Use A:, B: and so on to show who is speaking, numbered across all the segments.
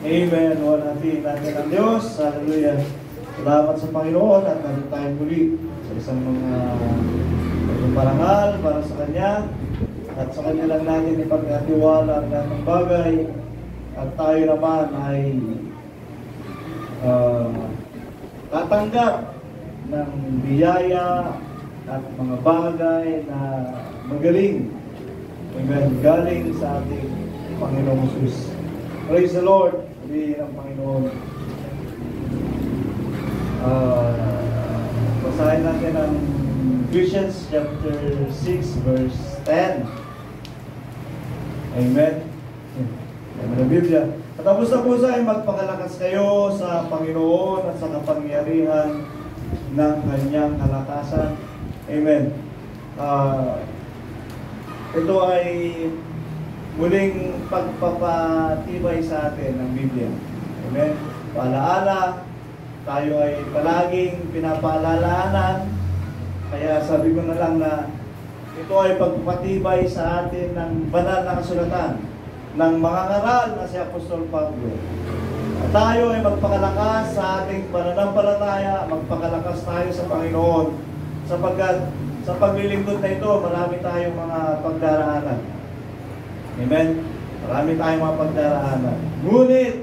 A: Amen. Walhati natin ang Diyos. Hallelujah. Salamat sa Panginoon at nandito tayo muli sa isang mga parangal para sa Kanya. At sa Kanya lang natin ipagkatiwala ang lahat ng bagay. At tayo naman ay tatanggap ng biyaya at mga bagay na magaling. Amen. Galing sa ating Panginoong Jesus. Praise the Lord. Sabihin ng Panginoon. Basahin natin ang Ephesians chapter 6 verse 10. Amen. Amen ang Biblia. At ang pusa ay magpakalakas kayo sa Panginoon at sa kapangyarihan ng Kanyang kalakasan. Amen. Ito ay muling pagpapatibay sa atin ng Biblia. Amen. Paalaala, tayo ay palaging pinapaalalahanan. Kaya sabi ko na lang na ito ay pagpapatibay sa atin ng banal na kasulatan ng mga ngaral na si Apostol Pablo. At tayo ay magpakalakas sa ating pananampalataya, magpakalakas tayo sa Panginoon sapagkat sa paglilingkod na ito, marami tayong mga pagdaraanan. Amen? Marami tayong mga pagdaraanan. Ngunit,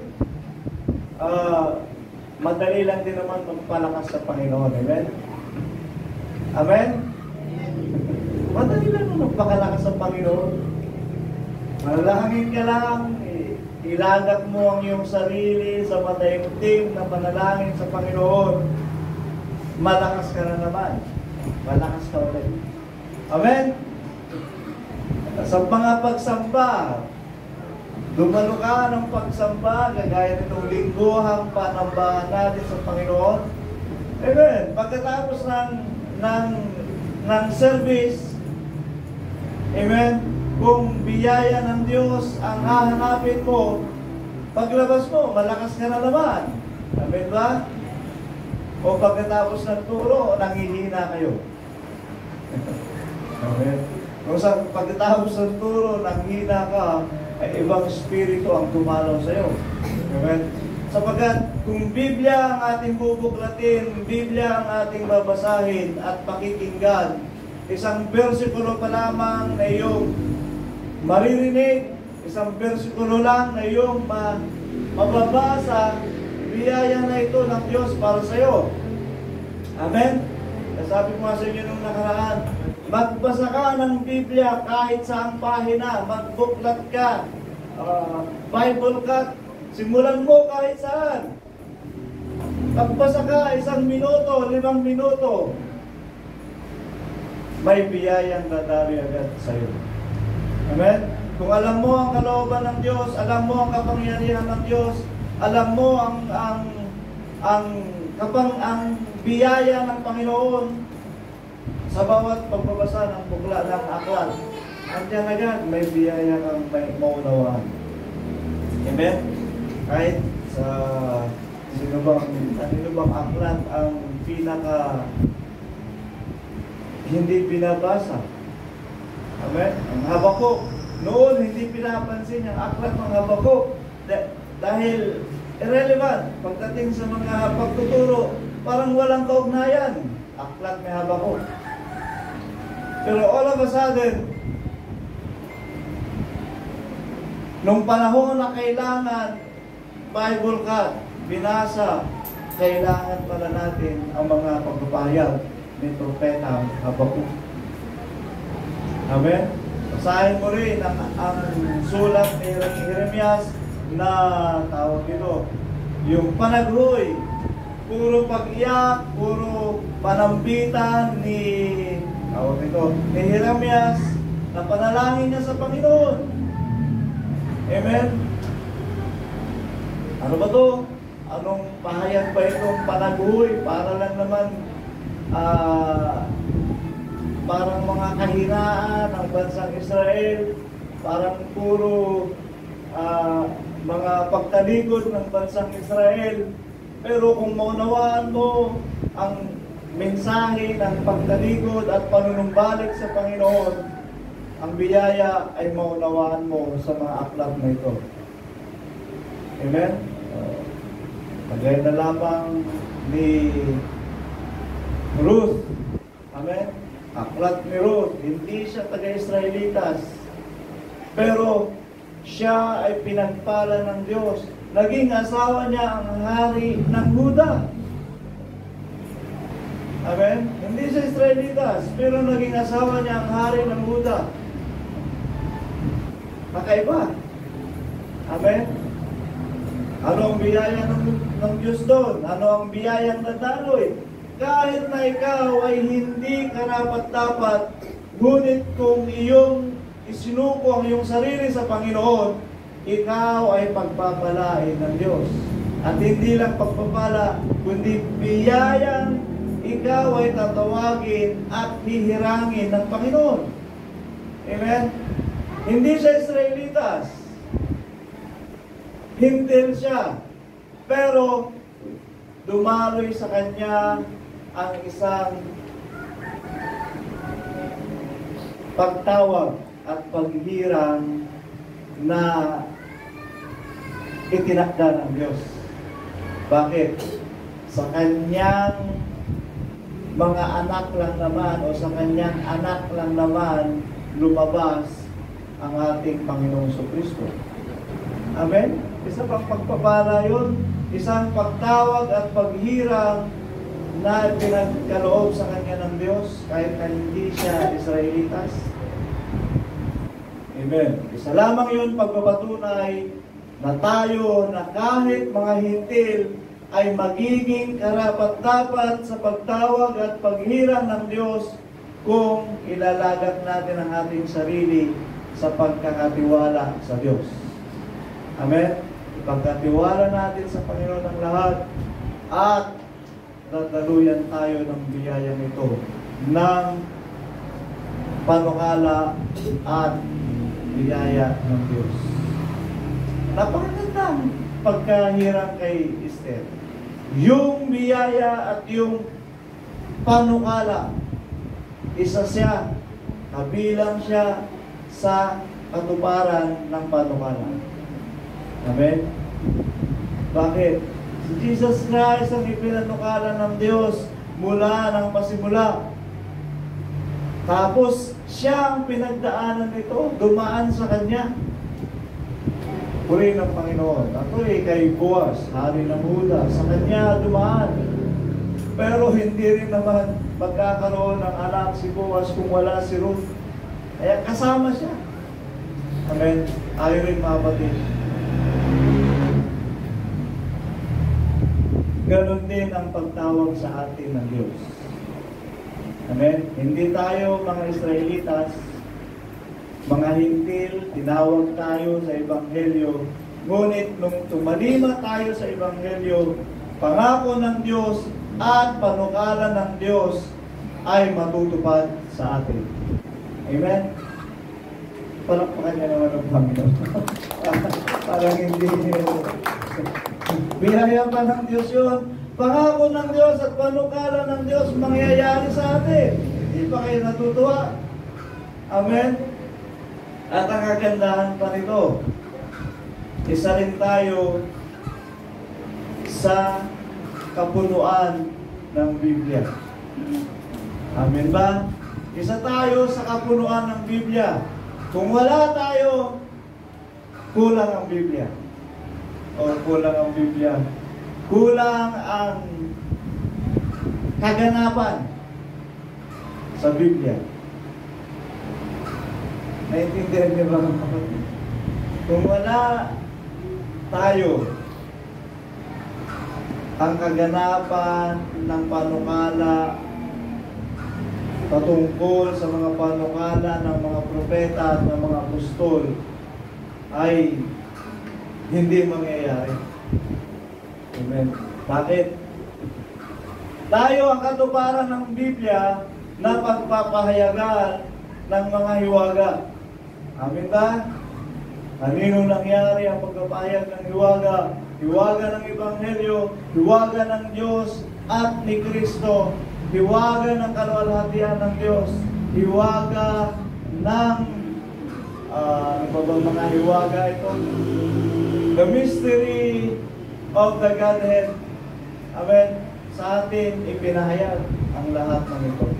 A: madali lang din naman magpalakas sa Panginoon. Amen? Amen? Madali lang naman magpakalakas sa Panginoon. Manalangin ka lang, ilagak mo ang iyong sarili sa mataimtim na panalangin sa Panginoon. Malakas ka na naman. Malakas ka ulit. Amen? Sa mga pagsamba, dumalo ka ng pagsamba, gagaya nitong lingguhang panambahan natin sa Panginoon. Amen. Pagkatapos ng service, amen, kung biyaya ng Diyos ang hahanapin mo, paglabas mo, malakas ka na naman. Amen ba? O pagkatapos ng turo, nanghihina kayo. Amen. Kung sa pagkatapos ng turo, nanghihina ka, ay ibang spirito ang tumalaw sa iyo. Amen. Sapagkat kung Biblia ang ating bubuklatin, Biblia ang ating babasahin at pakikinggan, isang bersikulo pa lamang na iyong maririnig, isang bersikulo lang na iyong mababasa, biyaya na ito ng Diyos para sa iyo. Amen? Sabi ko nga sa inyo nung nakaraan, magbasa ka ng Biblia kahit saang pahina, magbuklat ka, Bible cut, simulan mo kahit saan. Magbasa ka 1 minuto, 5 minuto, may biyayang dadari agad sa iyo. Amen? Kung alam mo ang kalooban ng Diyos, alam mo ang kapangyarihan ng Diyos, alam mo ang biyaya ng Panginoon sa bawat pagbabasa ng bukla ng aklat, andiyan agad may biyaya kang may maunawaan. Amen? Kahit sa sino bang aklat ang pinaka hindi binabasa. Amen? Ang Habakuk. Noon, hindi pinapansin yung aklat ng Habakuk. Dahil irrelevant. Pagdating sa mga pagtuturo, parang walang kaugnayan. Aklat ni Habakuk. Pero all of a sudden, nung panahon na kailangan, Bible cut, binasa, kailangan pala natin ang mga pagpapahayag ni Propeta Habakuk. Amen? Basahin mo rin ang sulat ni Jeremias na tawag dito, yung panaghoy, puro pag-iyak, puro panambitan ni Jeremias na panalangin niya sa Panginoon. Amen? Ano ba to? Anong pahayag ba itong panaghoy? Para lang naman parang mga kahinaan ng bansang Israel, parang puro mga pagtalikod ng bansang Israel. Pero kung maunawaan mo ang mensahe ng pagtalikod at panunumbalik sa Panginoon, ang biyaya ay maunawaan mo sa mga aklat na ito. Amen? Kagaya na lamang ni Ruth. Amen? Aklat ni Ruth, hindi siya taga-Israelitas. Pero siya ay pinagpala ng Diyos. Naging asawa niya ang hari ng Huda. Amen? Hindi siya Israelitas, pero naging asawa niya ang hari ng Huda. Kakaiba. Amen? Ano ang biyaya ng Diyos doon? Ano ang biyayang nadaloy? Kahit na ikaw ay hindi karapat-dapat, ngunit kung iyong isinuko ang iyong sarili sa Panginoon, ikaw ay pagpapalain ng Diyos. At hindi lang pagpapala, kundi biyayang ikaw ay tatawagin at hihirangin ng Panginoon. Amen? Hindi siya Israelitas. Hintil siya. Pero dumaloy sa kanya ang isang pagtawag at paghirang na itinakda ng Diyos. Bakit? Sa kanyang mga anak lang naman o sa kanyang anak lang naman lumabas ang ating Panginoong Kristo. Amen? Isa pang pagpapala yun, isang pagtawag at paghirang na pinagkaloob sa kanya ng Diyos kahit na hindi siya Israelitas. Amen. Isa lamang yun pagpapatunay na tayo na kahit mga hintil ay magiging karapat-dapat sa pagtawag at paghirang ng Diyos kung ilalagat natin ang ating sarili sa pagkakatiwala sa Diyos. Amen? Ipagkatiwala natin sa Panginoon ang lahat at tataluyan tayo ng biyayang ito ng panukala at biyaya ng Diyos. Napakagandang pagkahirang kay Esther. Yung biyaya at yung panukala, isa siya, kabilang siya sa katuparan ng panukala. Amen? Bakit? Si Jesus Christ ang ipinanukala ng Diyos mula ng pasimula. Tapos, siya ang pinagdaanan nito, dumaan sa Kanya. Puri ng Panginoon. Ako'y kay Boaz, hari ng Huda, sa Kanya dumaan. Pero hindi rin naman magkakaroon ng anak si Boaz kung wala si Ruth. Kaya kasama siya. Amen? Tayo rin mabati. Ganon din ang pagtawag sa atin ng Diyos. Amen? Hindi tayo mga Israelitas, mga hintil, tinawag tayo sa Ebanghelyo. Ngunit nung tumalima tayo sa Ebanghelyo, pangako ng Diyos at panukala ng Diyos ay matutupad sa atin. Amen? Palakpakan niya naman ang Panginoon. Parang hindi biyaya pa ng Diyos yun. Pangako ng Diyos at panukala ng Diyos mangyayari sa atin. Hindi pa kayo natutuwa? Amen? At ang kagandahan pa nito, isa rin tayo sa kapunuan ng Biblia. Amen ba? Isa tayo sa kapunuan ng Biblia. Kung wala tayo, kulang ang Biblia. O kulang ang Biblia. Kulang ang kaganapan sa Biblia. Naintindihan niyo ba mga kapatid? Kung wala tayo, ang kaganapan ng panukala patungkol sa mga panukala ng mga propeta at ng mga apostol ay hindi mangyayari. Amen. Bakit? Tayo ang katuparan ng Biblia na pagpapahayagan ng mga hiwaga. Amen ba? Kanino nangyari ang pagpapahayag ng hiwaga? Hiwaga ng Ebanghelyo, hiwaga ng Diyos at ni Kristo, hiwaga ng kaluwalhatian ng Diyos, hiwaga ng ano ba mga hiwaga ito? The mystery of the Godhead. Amen. Sa atin ipinahayag ang lahat ng ito.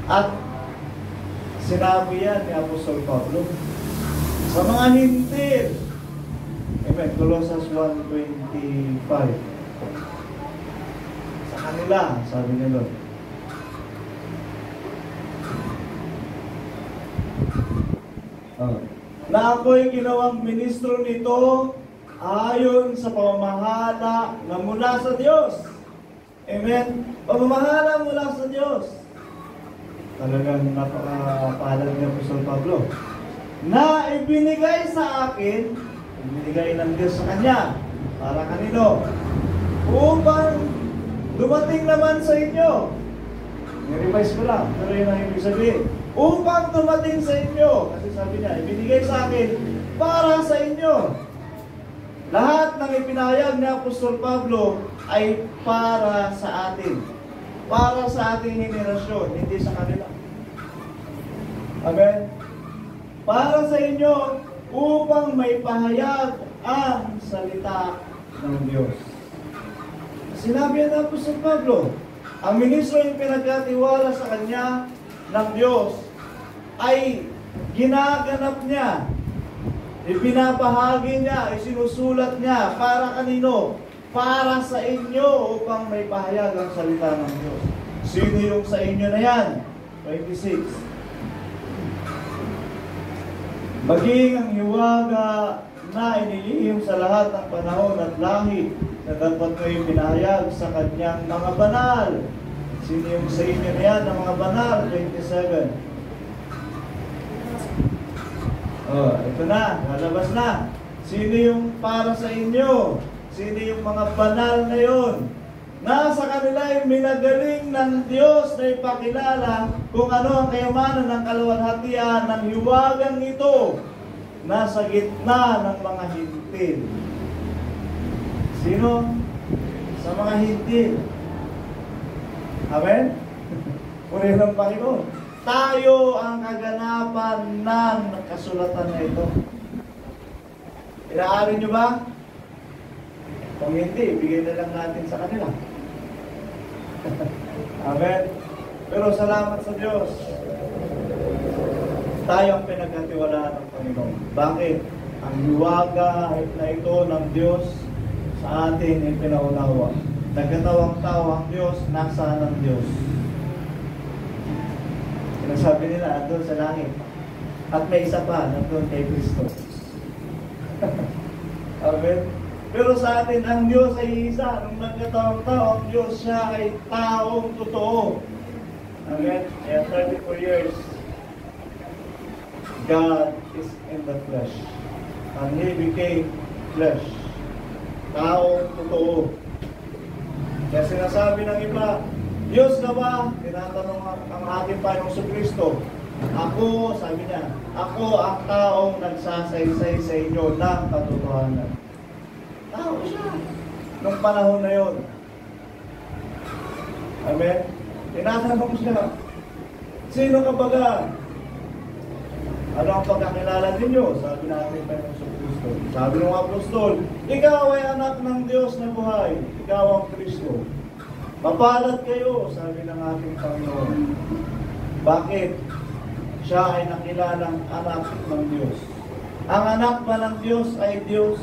A: At sinabi yan ni Apostol Pablo sa mga hintil. Amen. Colossians 1:25. Sa kanila, sabi ni Lord. Na ako'y ginawang ministro nito ayon sa pamamahala na mula sa Diyos. Amen? Pamamahala mula sa Diyos. Talagang napakapalad ni Apostol Pablo. Na ibinigay sa akin, ibinigay ng Diyos sa kanya. Para kanino? Upang dumating naman sa inyo. I-revise ko lang, pero yun ang ibig sabihin. Upang dumating sa inyo. Kasi sabi niya, ibinigay sa akin para sa inyo. Lahat ng ipinahayag ni Apostol Pablo ay para sa atin. Para sa ating henerasyon, hindi sa kanila. Amen? Para sa inyo, upang may pahayag ang salita ng Diyos. Sinabi ni Apostol Pablo, ang ministro yung pinagkatiwala sa kanya ng Diyos ay ginaganap niya, ipinapahagi niya, isinusulat niya para kanino? Para sa inyo upang may pahayag ang salita ng Diyos. Sino yung sa inyo na yan? 26. Maging ang hiwaga na inilihim sa lahat ng panahon at lahi na dapat kayo pinahayag sa kanyang mga banal. Sino yung sa inyo na yan, ng mga banal? 27. Ito na, lalabas na. Sino yung para sa inyo? Sino yung mga banal na yun? Nasa kanila yung minagaling ng Diyos na ipakilala kung ano ang kayamanan ng kaluwalhatian ng hiwagang ito nasa gitna ng mga hintil. Sino? Sa mga hintil. Amen? Purihin ng Panginoon. Tayo ang kaganapan ng kasulatan na ito. Inaarin nyo ba? Kung hindi, bigay na lang natin sa kanila. Amen? Pero salamat sa Diyos. Tayo ang pinagkatiwalaan ng Panginoon. Bakit? Ang hiwaga na ito ng Diyos sa atin ay pinaunawa. Nagkatawang tao ang Diyos, nasa ng Diyos. Sinasabi nila, andun sa langit. At may isa pa, nandun kay Kristo. Amen? Pero sa atin, ang Diyos ay isa. Nung nagkatawang tao, ang Diyos siya ay taong totoo. Amen? Kaya 34 years, God is in the flesh. And He became flesh. Taong totoo. Kaya sinasabi ng iba, Diyos na ba? Tinatanong ang ating Panginoong Kristo. Ako, sabi niya, ako ang taong nagsasaysay sa inyo ng katotohanan. Tao siya. Nung panahon na yon. Amen? Tinatanong siya, sino ka baga? Ano ang pagkakilala ninyo? Sabi natin Panginoong Kristo. Sabi ng apostol, ikaw ay anak ng Diyos na buhay. Ikaw ang Kristo. Mapalad kayo, sabi ng ating Panginoon. Bakit? Siya ay nakilalang anak ng Diyos. Ang anak ba ng Diyos ay Diyos?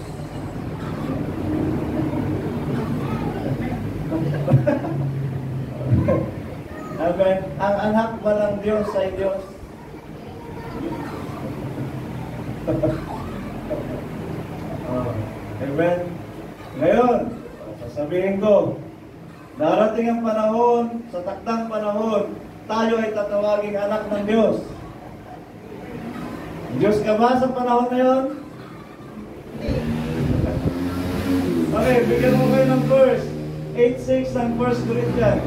A: Amen. Ang anak ba ng Diyos ay Diyos? Amen. Ngayon, sasabihin ko, darating ang panahon, sa takdang panahon, tayo ay tatawaging anak ng Diyos. Diyos ka ba sa panahon na yun? Okay, bigyan mo kayo ng verse 8:6 ng 1 Corinthians.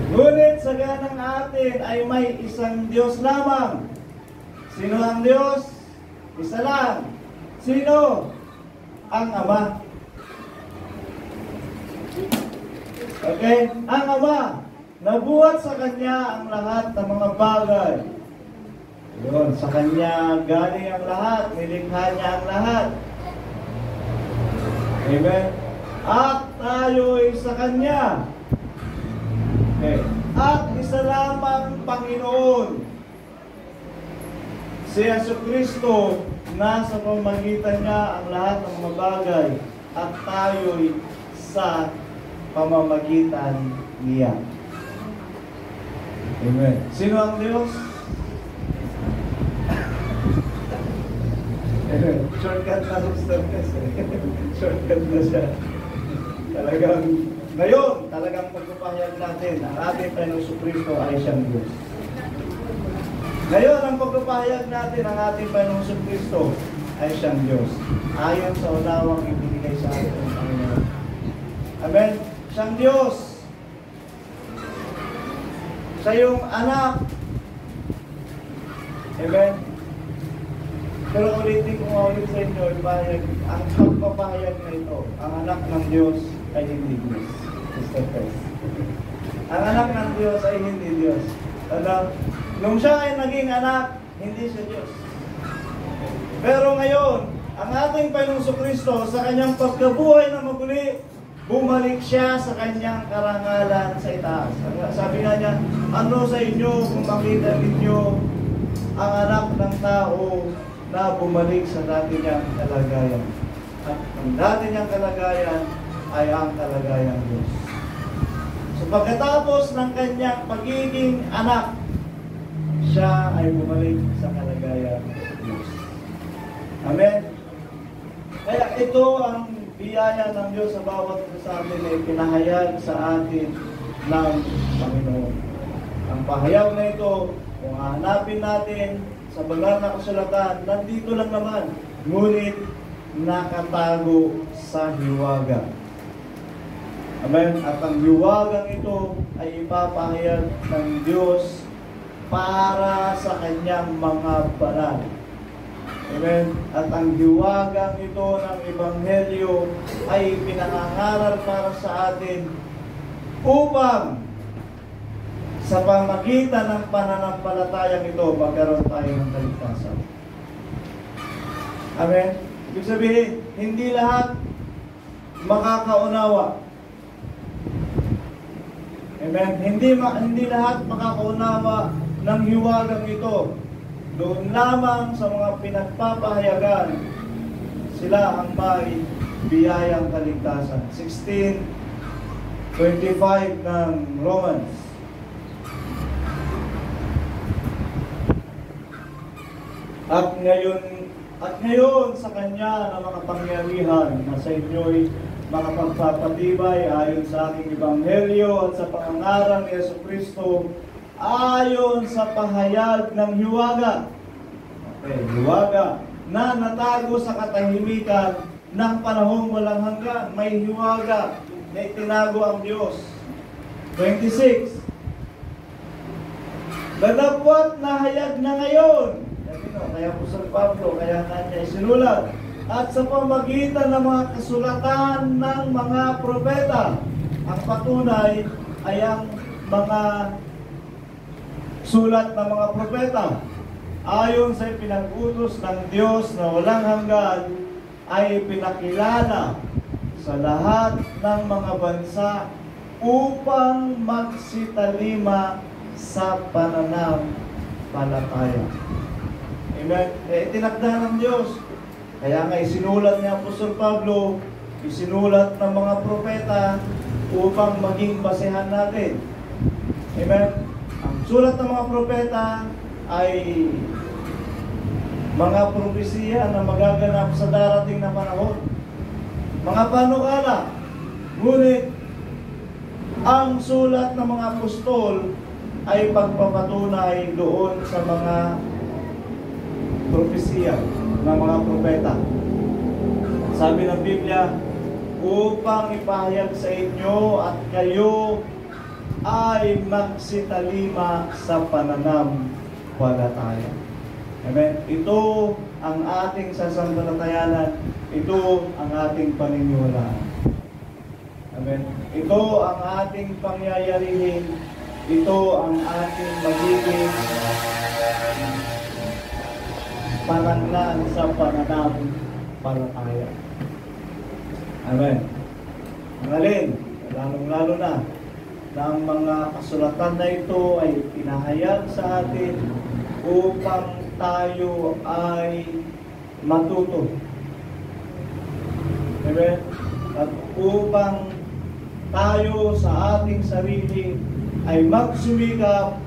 A: Ngunit sa ganang atin ay may isang Diyos lamang. Sino ang Diyos? Isa lang. Sino? Ang Ama. Okay? Ang Ama. Nabuhat sa Kanya ang lahat ng mga bagay. Yun, sa Kanya galing ang lahat, nilikha niya ang lahat. Amen? At tayo'y sa Kanya. Okay. At isa lamang Panginoon, si Jesucristo, nasa pamamagitan niya ang lahat ng mga bagay, at tayo'y sa pamamagitan niya. Amen. Sino ang Diyos? Shortcut na sister kasi. Shortcut na siya. Talagang, ngayon, talagang pagpapahayag natin, ang ating Panginoong Jesucristo ay siyang Diyos. Ngayon, ang pagpapahayag natin, ang ating Panginoong Jesucristo ay siyang Diyos. Ayon sa unawang ibinigay sa atin ng Panginoon. Amen? Siyang Diyos. Siya yung anak. Amen? Pero ulitin ko nga ulit sa inyo, ang pagpapahayag na ito, ang anak ng Diyos ay hindi Diyos. Sister Christ. Ang anak ng Diyos ay hindi Diyos. Nung siya ay naging anak, hindi siya Diyos. Pero ngayon, ang ating Panginoong Jesucristo, sa kanyang pagkabuhay na maguli, bumalik siya sa kanyang karangalan sa itaas. Sabi nga niya, ano sa inyo kung makita ninyo ang anak ng tao na bumalik sa dati niyang kalagayan. At ang dati niyang kalagayan ay ang kalagayan Diyos. So pagkatapos ng kanyang pagiging anak, siya ay bumalik sa kalagayan Diyos. Amen? Kaya ito ang biyaya ng Diyos sa bawat isa sa atin ay pinahayag sa atin ng Panginoon. Ang pahayag na ito, kung hahanapin natin sa banal na kasulatan, nandito lang naman, ngunit nakatago sa hiwaga. Amen? At ang hiwagang ito ay ipapahayag ng Diyos para sa kanyang mga banal. Amen? At ang hiwagang ito ng Ebanghelyo ay pinangangaral para sa atin upang sa pamagitan ng pananampalatayang ito, magkaroon tayo ng kaligtasan. Amen? Ibig sabihin, hindi lahat makakaunawa. Amen? Hindi lahat makakaunawa ng hiwagang ito. Doon lamang sa mga pinagpapahayagan, sila ang may biyayang kaligtasan. 16:25 ng Romans. At ngayon sa Kanya na makapangyarihan na sa inyo'y makapagpapatibay ayon sa aking Ebanghelyo at sa pangangaral ni Jesucristo ayon sa pahayag ng hiwaga. Okay, hiwaga na natago sa katahimikan ng panahong walang hanggan. May hiwaga na itinago ang Diyos. 26. Dadapwat na hayag na ngayon. Kaya Apostol Pablo, kaya kanya isinulat. At sa pamagitan ng mga kasulatan ng mga propeta, ang patunay ay ang mga sulat ng mga propeta. Ayon sa pinag-utos ng Diyos na walang hanggan, ay pinakilala sa lahat ng mga bansa upang magsitalima sa pananampalataya. Amen? Tinakda ng Diyos. Kaya nga isinulat niya Apostol Pablo, isinulat ng mga propeta upang maging basehan natin. Amen? Ang sulat ng mga propeta ay mga propesiya na magaganap sa darating na panahon. Mga panukala. Ngunit ang sulat ng mga apostol ay pagpapatunay doon sa mga propesiya ng mga propeta. Sabi ng Biblia, upang ipahayag sa inyo at kayo ay magsitalima sa pananampalataya. Amen? Ito ang ating sasampalatayanan. Ito ang ating paniniwalaan. Amen? Ito ang ating pangyayarihin. Ito ang ating magiging paranglan sa pananampalataya. Amen. Ang alin, lalong-lalo na ang mga kasulatan na ito ay pinahayag sa atin upang tayo ay matuto. Amen? At upang tayo sa ating sarili ay magsumikap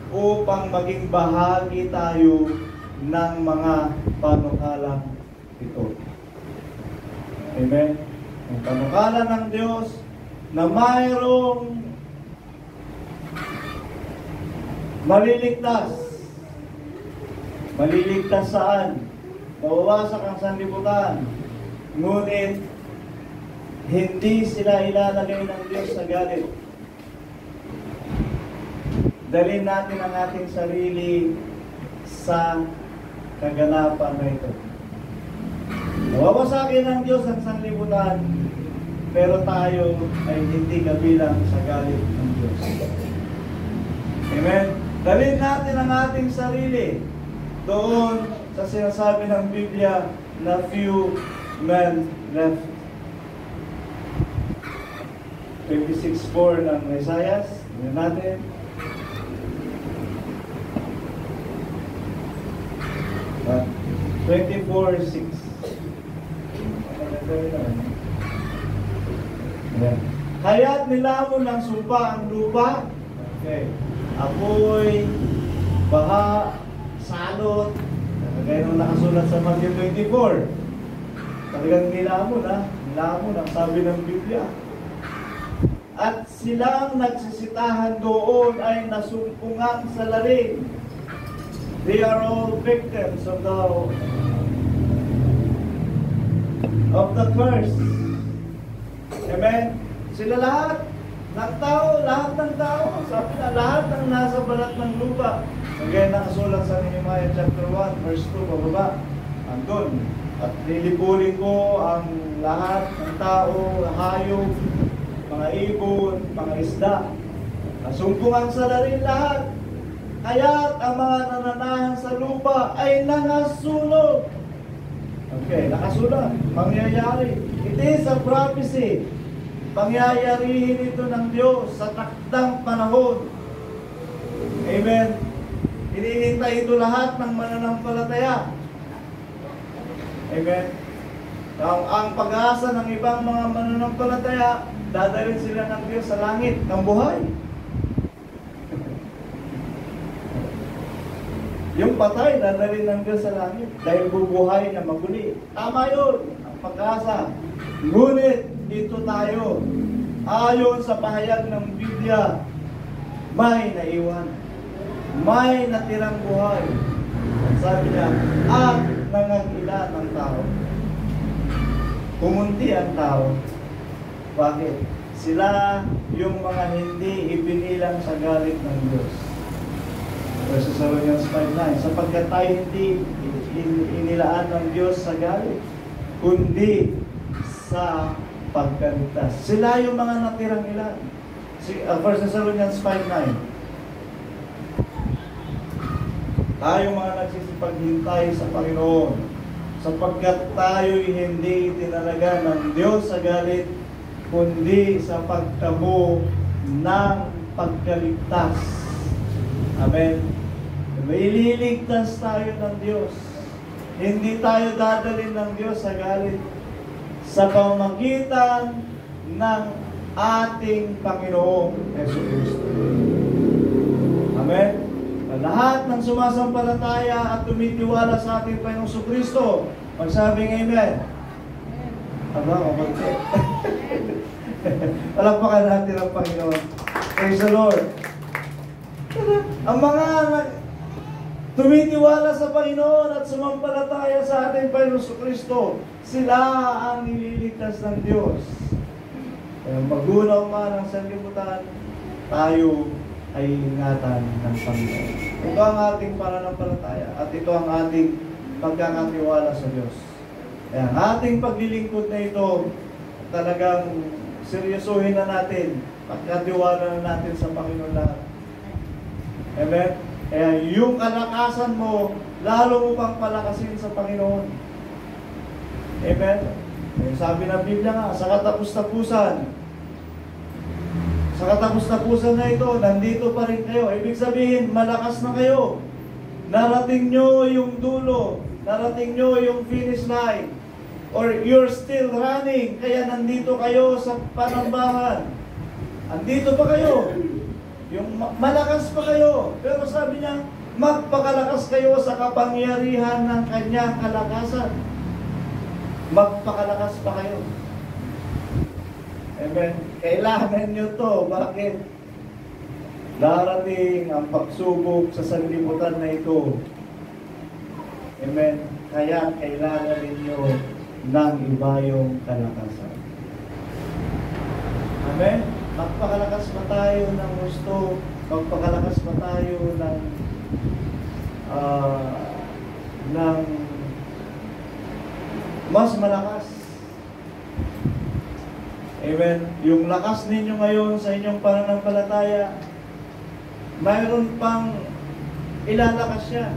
A: upang maging bahagi tayo ng mga panukalang ito. Amen? Ang panukala ng Diyos na mayroong maliligtas. Maliligtas saan? Mawawasak ang sanlibutan. Ngunit, hindi sila ilalagay ng Diyos sa galit. Dalhin natin ang ating sarili sa kaganapan na ito. Mawawasakin ng Diyos ang sanlibutan, pero tayo ay hindi kabilang sa galit ng Diyos. Amen? Dalhin natin ang ating sarili doon sa sinasabi ng Biblia na few men left. 26:4 ng Isaiah. Tingnan natin. But 24:6. Kaya't nilamon ng sumpa ang lupa. Okay. Apoy, baha, salot. Kaya nung nakasulat sa Matthew 24. Talagang nilamon ha. Nilamon ang sabi ng Biblia. At silang nagsisitahan doon ay nasumpungan sa laring. They are all victims of the curse. Amen? Sila lahat ng tao, sabi na, lahat ng nasa balat ng lupa. Kaya nakasulat sa Nehemiah chapter 1, verse 2, bababa. Andun. At lilipulin ko ang lahat ng tao, hayop, mga ibon, mga isda. Nasumpungan sa larin lahat. Kaya't ang mga nananahan sa lupa ay nangasunog. Okay, nakasulat. Mangyayari. It is a prophecy. Pangyayarihin ito ng Diyos sa takdang panahon. Amen. Hinihintay ito lahat ng mananampalataya. Amen. Ang pag-asa ng ibang mga mananampalataya, dadalhin sila ng Diyos sa langit ng buhay. Yung patay, dadalhin ng Diyos sa langit dahil bubuhay na maguli. Tama yun, ang pag-asa. Ngunit, dito tayo, ayon sa pahayag ng Biblia, may naiwan. May natirang buhay. Sabi niya, at nangangila ng tao. Pumunti ang tao. Bakit? Sila yung mga hindi ibinilang sa galit ng Diyos. Verse Thessalonians 5:9, sapagkat tayo hindi inilaan ng Diyos sa galit, kundi sa pagkaligtas. Sila yung mga natirang ilan. Verse Thessalonians 5:9, tayo mga nagsisipaghintay sa Panginoon, sapagkat tayo'y hindi itinalaga ng Diyos sa galit, kundi sa pagtamo ng pagkaligtas. Amen. Maililigtas tayo ng Diyos. Hindi tayo dadalhin ng Diyos sa galit sa pamamagitan ng ating Panginoong Jesucristo. Amen. Lahat ng sumasampalataya at tumitiwala sa ating Panginoong Jesucristo, magsabing Amen. Aba, mabagte. Palakpakan natin ang Panginoon. Praise the Lord. Ang mga tumitiwala sa Panginoon at sumampalataya sa ating Panginoong Jesucristo, sila ang nililigtas ng Diyos. Kaya magunaw man ang sanlibutan, tayo ay ingatan ng Panginoon. Ito ang ating pananampalataya at ito ang ating pagkakatiwala sa Diyos. Kaya ang ating paglilingkod na ito, talagang seryosohin na natin, pagkatiwala na natin sa Panginoon lahat. Amen? Kaya yung kalakasan mo, lalo mo pang palakasin sa Panginoon. Amen? Sabi ng Biblia nga, sa katapus-tapusan na ito, nandito pa rin kayo. Ibig sabihin, malakas na kayo. Narating nyo yung dulo, narating nyo yung finish line, or you're still running, kaya nandito kayo sa panambahan. Andito pa kayo. Yung malakas pa kayo. Pero sabi niya, magpakalakas kayo sa kapangyarihan ng kanyang kalakasan. Magpakalakas pa kayo. Amen. Kailangan nyo to. Bakit? Darating ang pagsubok sa sanlibutan na ito. Amen. Kaya kailangan ninyo ng iba yung kalakasan. Amen. Magpakalakas pa tayo ng gusto. Magpakalakas pa tayo ng mas malakas. Amen. Yung lakas ninyo ngayon sa inyong pananampalataya, mayroon pang ilalakas yan.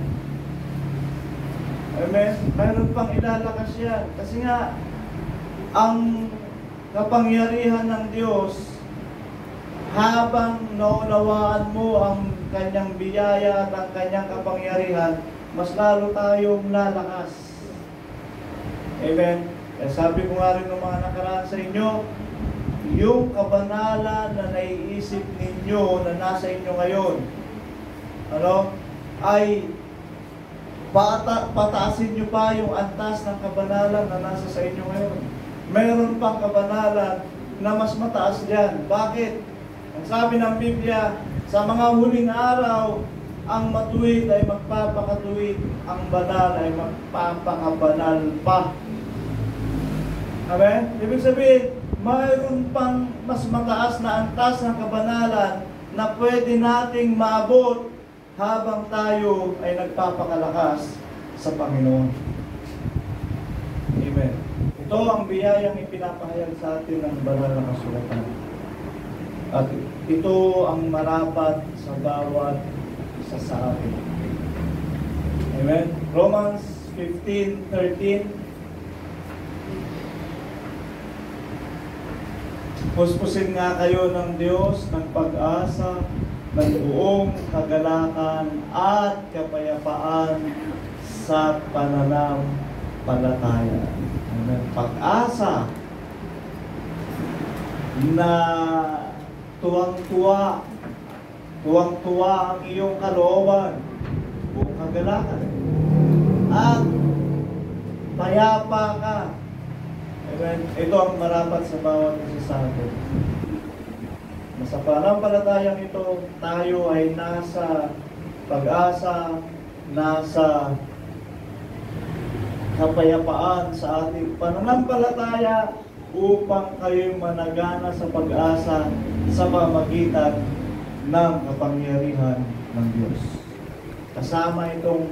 A: Amen. Mayroon pang ilalakas yan. Kasi nga, ang kapangyarihan ng Diyos, habang naunawaan mo ang kanyang biyaya at ang kanyang kapangyarihan, mas lalo tayong lalakas. Amen. Kaya sabi ko nga rin ng mga nakaraan sa inyo, yung kabanalan na naiisip ninyo na nasa inyo ngayon, ay pataasin nyo pa yung antas ng kabanalan na nasa sa inyo ngayon. Mayroon pang kabanalan na mas mataas diyan. Bakit? Ang sabi ng Biblia, sa mga huling araw, ang matuwid ay magpapakatuwid, ang banal ay magpapakabanal pa. Amen? Ibig sabihin, mayroon pang mas mataas na antas ng kabanalan na pwede nating maabot habang tayo ay nagpapakalakas sa Panginoon. Amen. Ito ang biyayang ipinapahayag sa atin ng banal na kasulatan. At ito ang marapat sa bawat isa sa atin. Amen. Romans 15:13. Puspusin nga kayo ng Diyos ng pag-asa, ng buong kagalakan at kapayapaan sa pananampalataya. Amen. Pag-asa na tuwang-tuwa ang iyong kalooban, buong kagalakan, at payapa ka. Amen. Ito ang marapat sa bawat isa sa atin. Sa pananampalatayang ito, tayo ay nasa pag-asa, nasa kapayapaan sa ating pananampalataya upang kayo'y managana sa pag-asa sa pamagitan ng kapangyarihan ng Diyos. Kasama itong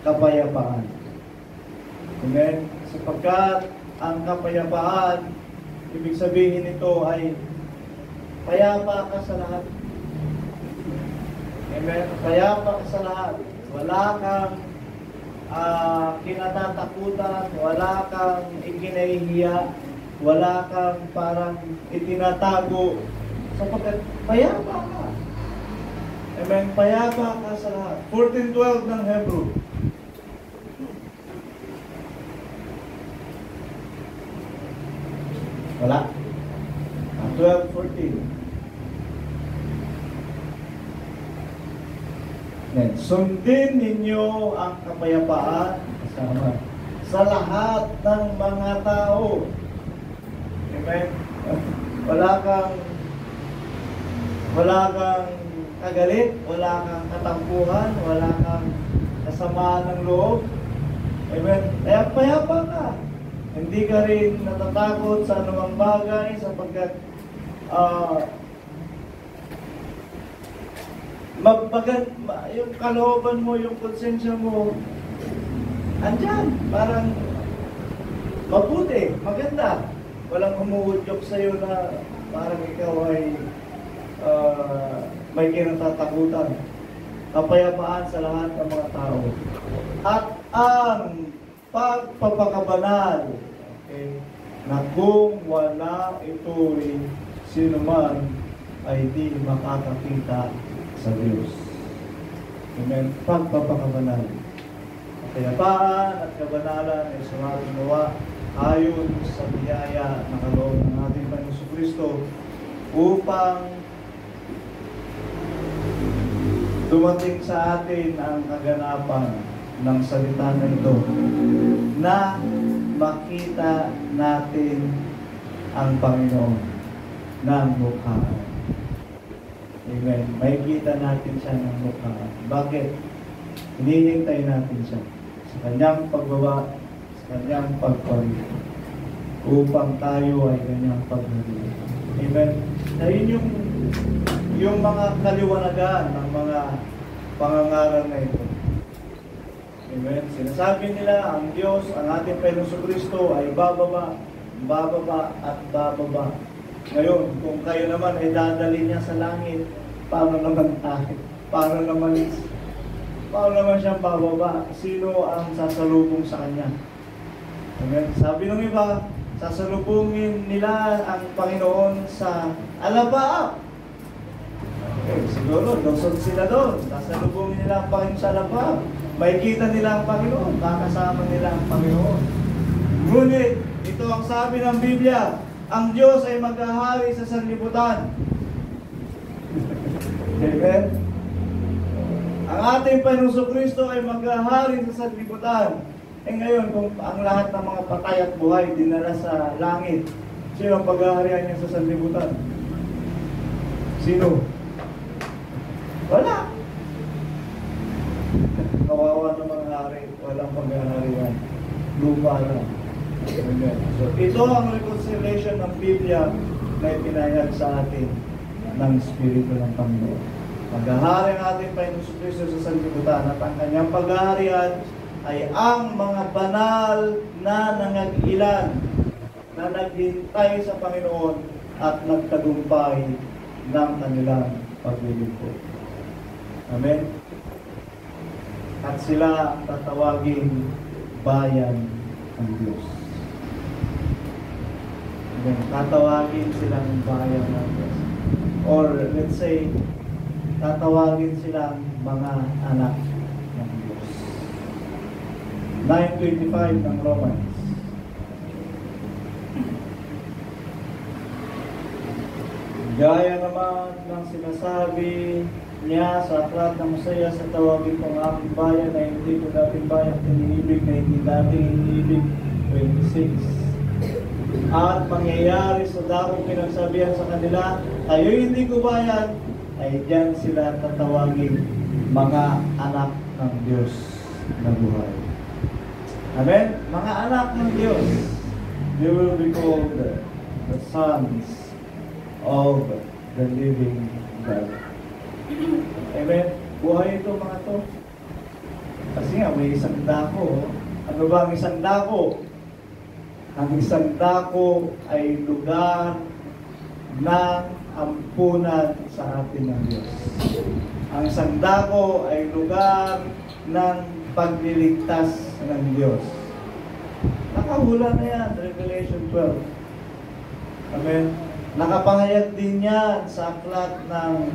A: kapayapaan. Amen? Sapagkat ang kapayapaan, ibig sabihin nito ay payapa ka sa lahat. Amen? Payapa ka sa lahat. Wala kang kinatatakutan, wala kang ikinahihiya, wala kang parang itinatago. Sapagkat payapa ka. Amen? Payapa ka sa lahat. 14:12 ng Hebrew. Wala? 12:14. Sundin ninyo ang kapayapaan sa lahat ng mga tao. Amen? Wala kang kagalit, wala kang katampuhan, wala kang kasamaan ng loob. Amen? Kaya payapa ka. Hindi ka rin natatakot sa anumang bagay sapagkat yung kalooban mo, yung konsensya mo, andyan, parang mabuti, maganda. Walang humuhudyok sa'yo na parang ikaw ay may kinatatakutan. kapayapaan sa lahat ng mga tao. At ang pagpapakabanal, okay, na kung wala ito'y sino man ay di makakakita sa Diyos. Amen. Pagpapakabanal. Kapayapaan at kabanalan ay sumagawa ayon sa biyaya na kaloob ng ating Panginoon Kristo upang dumating sa atin ang kaganapan ng salita na ito na makita natin ang Panginoon ng mukha. Amen. Makikita natin siya ng mukha. Bakit? Hinihintay natin siya sa kanyang pagbaba, sa kanyang pagpari, upang tayo ay kanyang paghari. Amen. Dahil yung mga kaliwanagan ng mga pangangaral na ito. Amen. Sinasabi nila ang Diyos, ang ating Panginoon Kristo ay bababa, bababa at bababa. Ngayon, kung kayo naman ay dadali niya sa langit, paano naman tayo? Paano naman siyang bababa? Sino ang sasalubong sa kanya? Amen. Sabi ng iba, sasalubungin nila ang Panginoon sa alabaap. Okay, siguro, lusot sila doon. Sasalubungin nila ang Panginoon sa alabaap. Makikita nila ang Panginoon, kakasama nila ang Panginoon. Ngunit, ito ang sabi ng Biblia, ang Diyos ay maghahari sa sanlibutan. Amen? Ang ating Panginoon Kristo ay maghahari sa sanlibutan. Ngayon, kung ang lahat ng mga patay at buhay dinala sa langit, sino ang paghaharian niya sa sanlibutan? Sino? Wala. Kawawa ng mga hari, walang paghaharian. Lupa lang. Amen. So, ito ang reconciliation ng Biblia na ipinahayag sa atin ng Espiritu ng Panginoon. Maghahari ang ating Panginoon Kristo sa sanlibutan at ang kanyang paghaharian ay ang mga banal na nangagilan na naghintay sa Panginoon at nagtagumpay ng kanilang paglilingkod. Amen? At sila ang tatawagin bayan ng Diyos. Amen? Tatawagin silang bayan ng Diyos. Or let's say, tatawagin silang mga anak ng Diyos. 9:25 ng Romans. Gaya naman ng sinasabi niya sa aklat ng Mosiah, sa tawagin kong aking bayan na hindi ko dating bayan iniibig na hindi dating iniibig. 26. At mangyayari sa dakong pinagsabihan sa kanila, kayo hindi ko bayan, ay diyan sila tatawagin mga anak ng Diyos na buhay. Amen? Mga anak ng Diyos. They will be called the sons of the living God. Amen? Buhay ito mga to. Kasi nga may isang dako. Ano ba ang isang dako? Ang isang dako ay lugar ng ampunan sa atin ng Diyos. Ang isang dako ay lugar ng pagliligtas ng Diyos. Nakahula na yan, Revelation 12. Amen? Nakapahayag din yan sa aklat ng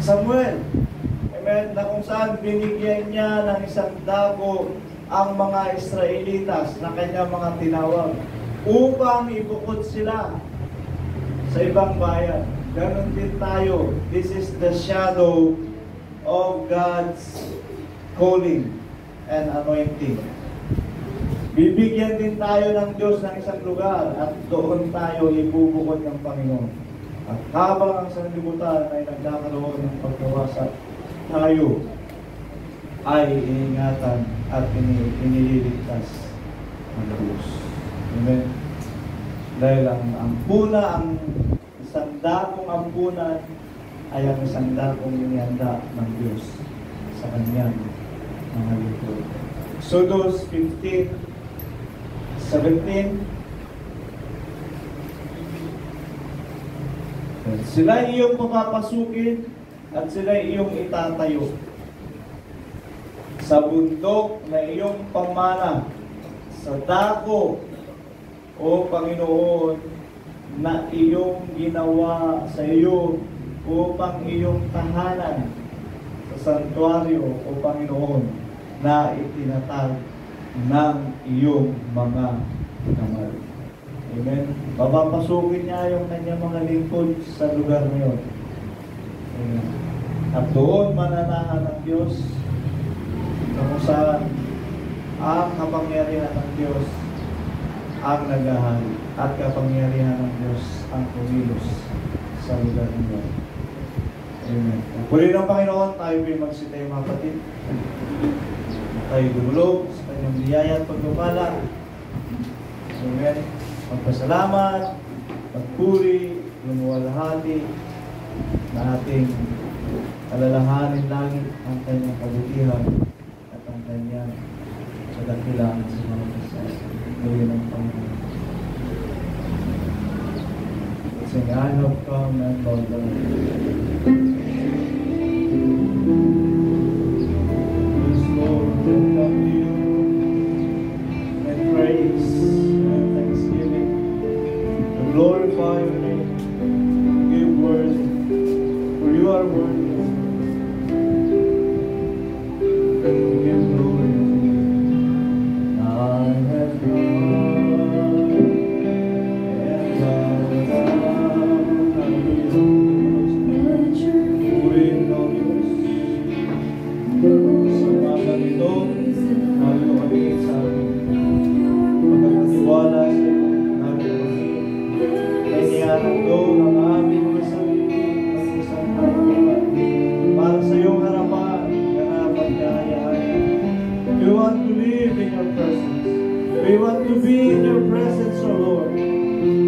A: Samuel. Amen? Na kung saan binigyan niya ng isang dako ang mga Israelitas na kanyang mga tinawag upang ibukod sila sa ibang bayan. Ganon din tayo. This is the shadow of God's calling and anointing. Bibigyan din tayo ng Diyos ng isang lugar at doon tayo ibubukod ng Panginoon. At habang ang sanlibutan ay nagkakaroon ng pagkawasak, tayo ay iingatan at iniligtas ng Diyos. Amen? Dahil ang ampuna, ang isang dakong ampunan ay ang isang dakong inihanda ng Diyos sa kanyang mga lingkod. Exodus 15:17. Sila iyong papapasukin at sila iyong itatayo sa bundok na iyong pamana, sa dako, O Panginoon, na iyong ginawa sa iyo upang iyong tahanan sa santuaryo, O Panginoon, na itinatag ng iyong mga kamay. Amen. Papapasukin niya yung kanyang mga lingkod sa lugar na yun. Amen. At doon mananahan ng Diyos kung saan ang kapangyarihan ng Diyos ang naghahari at kapangyarihan ng Diyos ang kumilos sa lugar nito. Amen. Puri ng Panginoon, tayo po'y magsitay mga kapatid. Tayo dumulog sa kanyang biyaya at pagpapala. Amen. Magpasalamat, magpuri, lumuwalhati na ating alalahanin lagi ang kanyang kabutihan at ang kanyang kadakilaan sa mga kasal. Puri ng Panginoon. Sing, I have come and bow down. Yes, Lord, we come to you and praise and thanksgiving and glorify your name. Give worthy, for you are worthy. Give glory. I have come and bowed down. Purihin ng Diyos. Sa mga nito, namin kami sa pagkakatiwala sa iyo, namin kami kaniyanang doon ang aming mga sarili at isang kaibigan para sa iyong harapan, ganapan kaya. We want to live in your presence. We want to be in your presence, O Lord,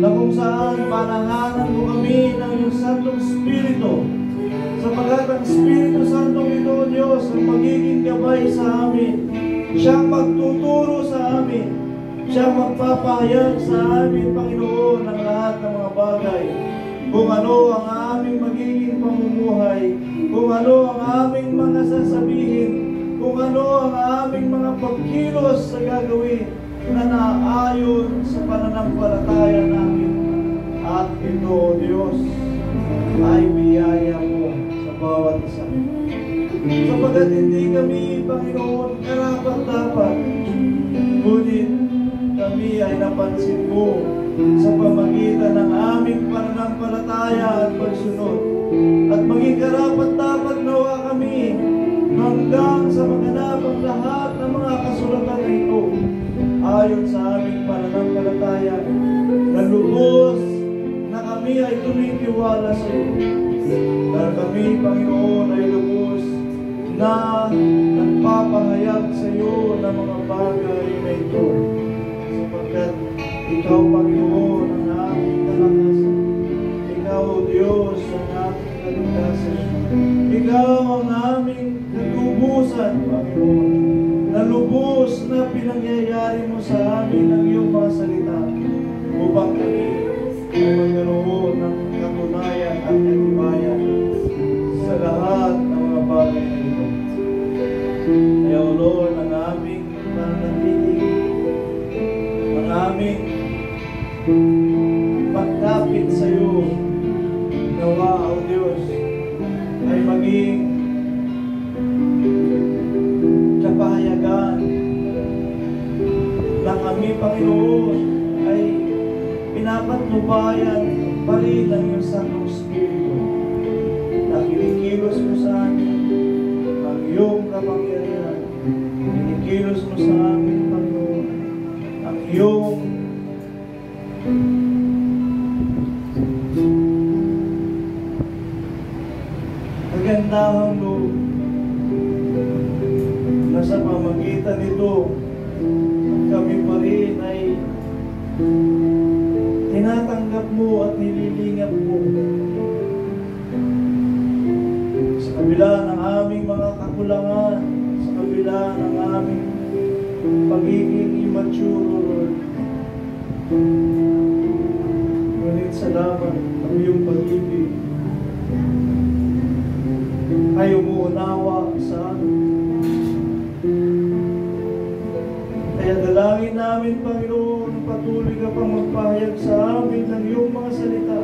A: na kung saan panahanan mo kami ng iyong Santong Espiritu, sapagkat ang Espiritu Santong ito, O Diyos, ang magiging gabay sa amin. Siyang magtuturo sa amin. Siyang magpapahayag sa amin, Panginoon, ng lahat ng mga bagay. Kung ano ang aming magiging pamumuhay, kung ano ang aming mga sasabihin, kung ano ang aming mga pagkilos sa gagawin na naayon sa pananampalataya namin. At ito, O Diyos, ay biyaya mo sa bawat isa. Sapagkat hindi kami, Panginoon, karapat-dapat, ngunit kami ay napansin mo sa pamagitan ng aming pananampalataya at pagsunod. At maging karapat-dapat nawa kami hanggang sa maganap ang lahat ng mga kasulatan na ito ayon sa aming pananampalataya na lubos na kami ay tumitiwala sa iyo. Dahil kami, Panginoon, ay lubos na nagpapahayag sa iyo ng mga bagay na ito. Sapagkat ikaw, Panginoon, ang aming kalakasan. Ikaw, O Diyos, ang aming kalakasan. Ikaw ang aming katubusan, Panginoon, na lubos na pinangyayari mo sa amin ang iyong mga salita upang kami ay magkaroon ng katunayan at katibayan sa lahat ng mga bagay na ito. Kaya, O Lord, ang aming pananatiling, ang aming pagkapit sa iyo, nawa, O Diyos, ay maging kapahayagan na kami, Panginoon, ay pinapatnubayan pa rin ng iyong Santong Espiritu na kinikilos mo sa amin ang iyong kapangyarihan. Kinikilos mo sa amin, Panginoon, ang iyong kagandahang loob na sa pamagitan nito kami pa rin ay tinatanggap mo at nililingap mo sa kabila ng aming mga kakulangan, sa kabila ng aming pagiging immature, Lord. Ngunit salamat ang iyong pag-ibig Dalangin namin, Panginoon, patuloy ka pang magpahayag sa amin ng iyong mga salita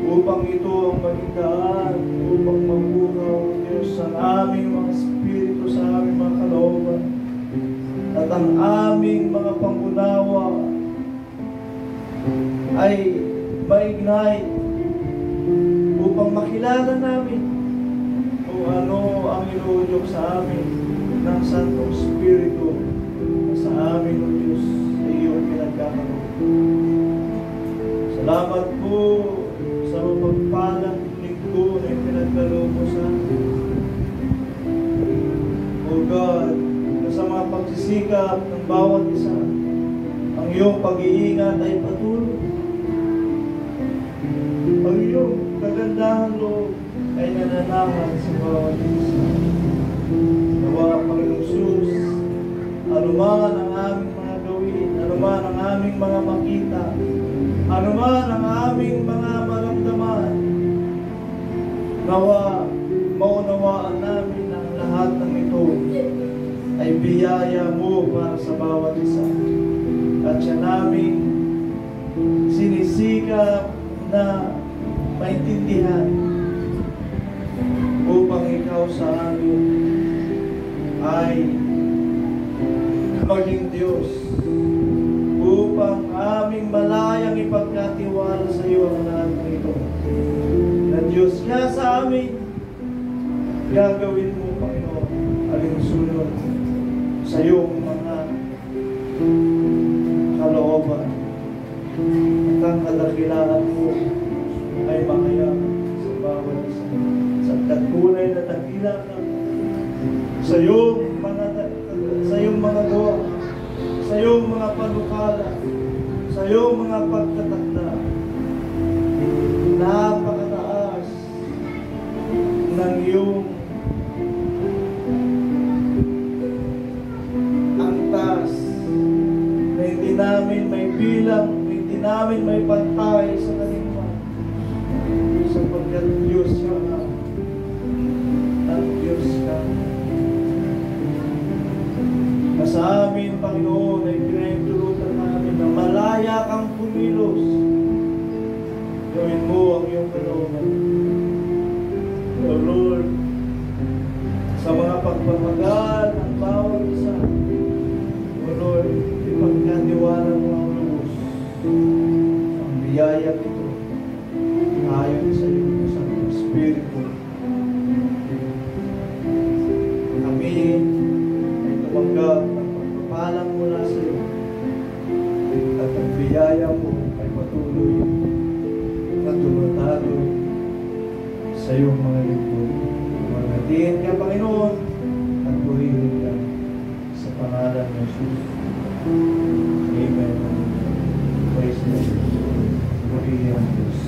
A: upang ito ang maging daan, upang mabukaw, Diyos, ang aming mga espiritu, sa aming mga kalooban, at ang aming mga pangunawa ay ma-ignite upang makilala namin kung ano ang inuudyok sa amin ng Santong Espiritu na sa amin, O Diyos, sa iyong pinagkakaroon. Salamat po sa mapagpalang linggo na ipinagkaloob mo sa amin. O God, na sa mga pagsisikap ng bawat isa, ang iyong pag-iingat ay patuloy. Ang iyong kagandahan loob ay nananahan sa bawat isa. Nawa, Panginoong Sus, anuman ang aming mga gawin, anuman ang aming mga makita, anuman ang aming mga maramdaman, nawa, maunawaan namin ang lahat ng ito ay biyaya mo para sa bawat isa. At siya namin sinisikap na maintindihan upang ikaw sa amin ay maging Diyos, upang aming malayang ipagkatiwala sa iyo ang lahat ng ito. Na Diyos ka sa amin, gagawin mo, Panginoon, alinsunod sa iyong mga kalooban. At ang kadakilaan mo ay makayaman sa bawat isa. Sa tunay na dakila ka sa iyong mga gawa, sa iyong mga panukala, sa iyong mga pagtatakda. Napakataas ng iyong antas na hindi namin may bilang, hindi namin may pantay sa kanila, sapagkat Diyos ka at Diyos ka. Na sa amin, Panginoon, ay pinahintulutan namin na malaya kang kumilos. Gawin mo ang iyong kalooban. O Lord, sa mga pagpamagal ng bawat isa, O Lord, ipagkatiwala mo ang lubos. Ang biyaya ito, ayon sa iyo, sa Espiritu. Kami ay tumanggap ng pagpapalang mula sa iyo, at ang biyaya mo ay patuloy na tumatalo sa iyong mga lingkod. Maghatiin ka, Panginoon, at purihin ka sa pangalan ng Jesus. Amen. Praise the Lord. Purihin ang Diyos.